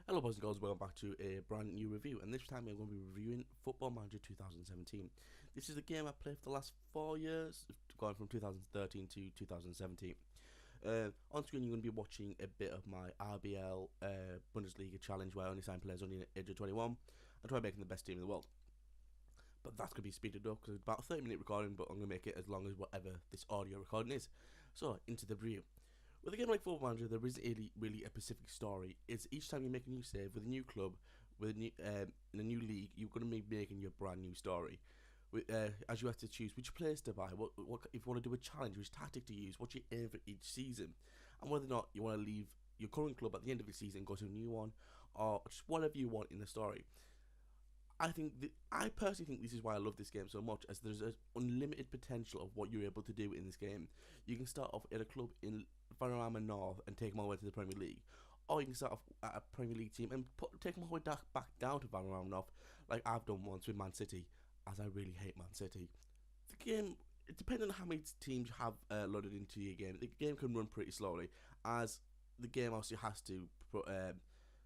Hello boys and girls, welcome back to a brand new review, and this time we're going to be reviewing Football Manager 2017. This is a game I played for the last 4 years, going from 2013 to 2017. On screen you're going to be watching a bit of my RBL Bundesliga challenge where I only sign players under the age of 21 and try making the best team in the world. But that's going to be speeded up because it's about a 30-minute recording, but I'm going to make it as long as whatever this audio recording is. So, into the review. With a game like Football Manager, there isn't really a specific story. It's each time you make a new save with a new club, with a new in a new league, you're going to be making your brand new story. As you have to choose which players to buy, what if you want to do a challenge, which tactic to use, what you aim for each season, and whether or not you want to leave your current club at the end of the season and go to a new one, or just whatever you want in the story. I personally think this is why I love this game so much, as there's an unlimited potential of what you're able to do in this game. You can start off at a club in Vanarama North and take them all the way to the Premier League, or you can start off at a Premier League team and take them all the way back down to Vanarama North, like I've done once with Man City, as I really hate Man City. The game, depending on how many teams you have loaded into your game, the game can run pretty slowly, as the game also has to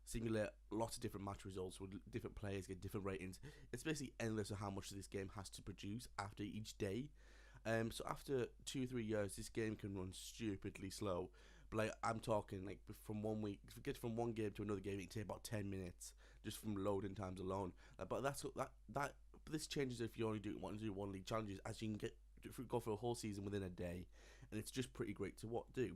simulate lots of different match results with different players get different ratings. It's basically endless of how much this game has to produce after each day. So after 2-3 years, this game can run stupidly slow. But like I'm talking like from 1 week, if you get from one game to another game, it can take about 10 minutes just from loading times alone. But this changes if you only want to do one league challenges, as you can go for a whole season within a day, and it's just pretty great to do.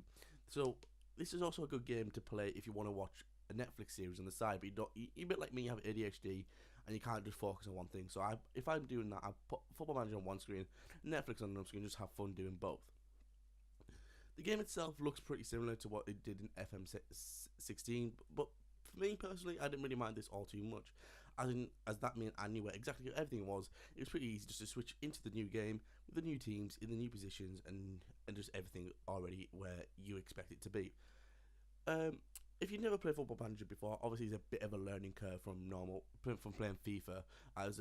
So this is also a good game to play if you want to watch a Netflix series on the side, but you're a bit like me, you have ADHD and you can't just focus on one thing. So if I'm doing that, I put Football Manager on one screen, Netflix on another screen, just have fun doing both. The game itself looks pretty similar to what it did in FM16, but for me personally, I didn't really mind this all too much, as that meant I knew where exactly everything was. It was pretty easy just to switch into the new game with the new teams in the new positions and just everything already where you expect it to be. If you've never played Football Manager before, obviously it's a bit of a learning curve from playing FIFA, as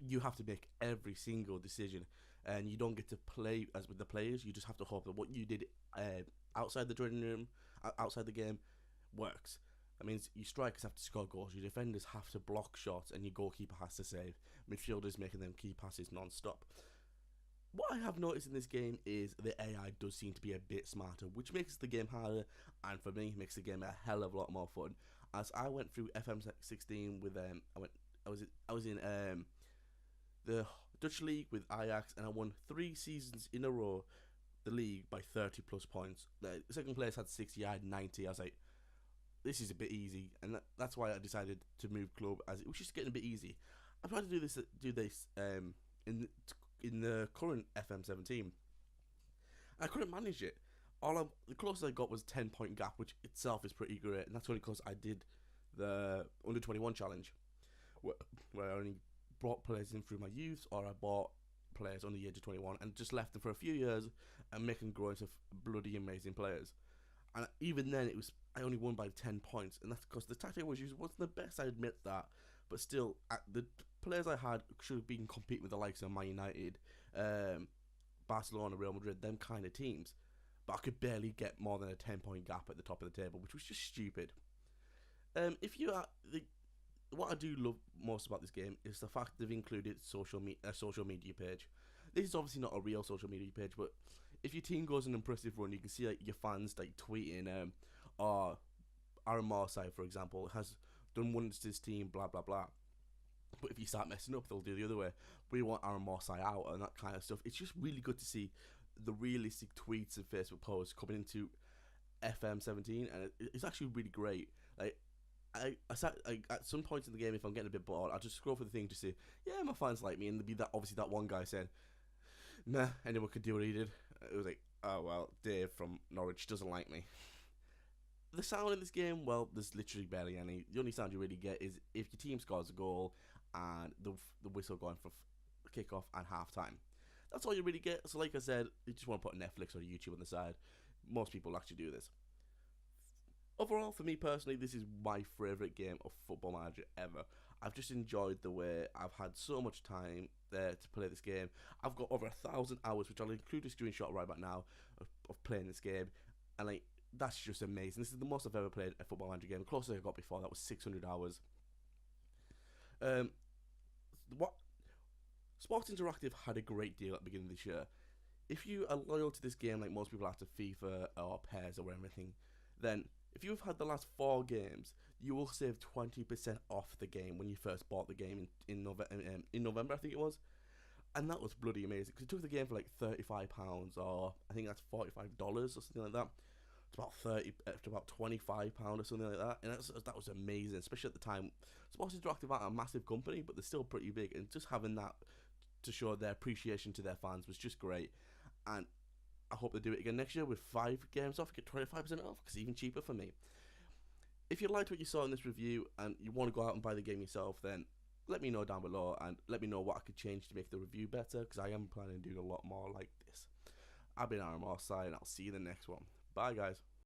you have to make every single decision, and you don't get to play as with the players. You just have to hope that what you did outside the dressing room, outside the game, works. That means your strikers have to score goals, your defenders have to block shots, and your goalkeeper has to save. Midfielders making them key passes non-stop. What I have noticed in this game is the AI does seem to be a bit smarter, which makes the game harder, and for me makes the game a hell of a lot more fun. As I went through FM16 with I was in the Dutch league with Ajax, and I won 3 seasons in a row the league by 30 plus points. The second place had 60, I had 90. I was like, this is a bit easy, and that's why I decided to move club, as it was just getting a bit easy. I'm trying to do this in the current FM17. I couldn't manage it. The closest I got was 10-point gap, which itself is pretty great, and that's only because I did the under 21 challenge, where I only brought players in through my youth, or I bought players under the age of 21 and just left them for a few years and make them grow into bloody amazing players. And even then, I only won by 10 points, and that's because the tactic I was using wasn't the best. I admit that, but still, the players I had should have been competing with the likes of Man United, Barcelona, Real Madrid, them kind of teams. But I could barely get more than a 10-point gap at the top of the table, which was just stupid. What I do love most about this game is the fact they've included a social media page. This is obviously not a real social media page, but if your team goes an impressive run, you can see like your fans like tweeting, or Aaron Marsai, for example, has done wonders to his team, blah blah blah. But if you start messing up, they'll do the other way. We want Aaron Marsai out and that kind of stuff. It's just really good to see the realistic tweets and Facebook posts coming into FM17, and it's actually really great. Like at some points in the game, if I'm getting a bit bored, I just scroll for the thing to see, yeah, my fans like me, and there'd be that one guy saying, nah, anyone could do what he did. It was like, oh well, Dave from Norwich doesn't like me. The sound in this game, well, there's literally barely any. The only sound you really get is if your team scores a goal and the whistle going for kickoff and half time. That's all you really get. So like I said, you just want to put Netflix or YouTube on the side. Most people actually do this. Overall, for me personally, this is my favourite game of Football Manager ever. I've just enjoyed the way I've had so much time there to play this game. I've got over 1,000 hours, which I'll include a screenshot right about now of playing this game. And like, that's just amazing. This is the most I've ever played a Football Manager game. The closest I got before that was 600 hours. What Sports Interactive had a great deal at the beginning of this year. If you are loyal to this game, like most people are to FIFA or PES or everything, then if you've had the last 4 games, you will save 20% off the game when you first bought the game in November, I think it was. And that was bloody amazing, because it took the game for like £35, or I think that's $45 or something like that. It's about to about £25 or something like that, and that was amazing, especially at the time. Sports Interactive aren't a massive company, but they're still pretty big, and just having that to show their appreciation to their fans was just great. And I hope they do it again next year with 5 games off, get 25% off, because it's even cheaper for me. If you liked what you saw in this review and you want to go out and buy the game yourself, then let me know down below, and let me know what I could change to make the review better, because I am planning on doing a lot more like this. I've been RMR Side, and I'll see you in the next one. Bye, guys.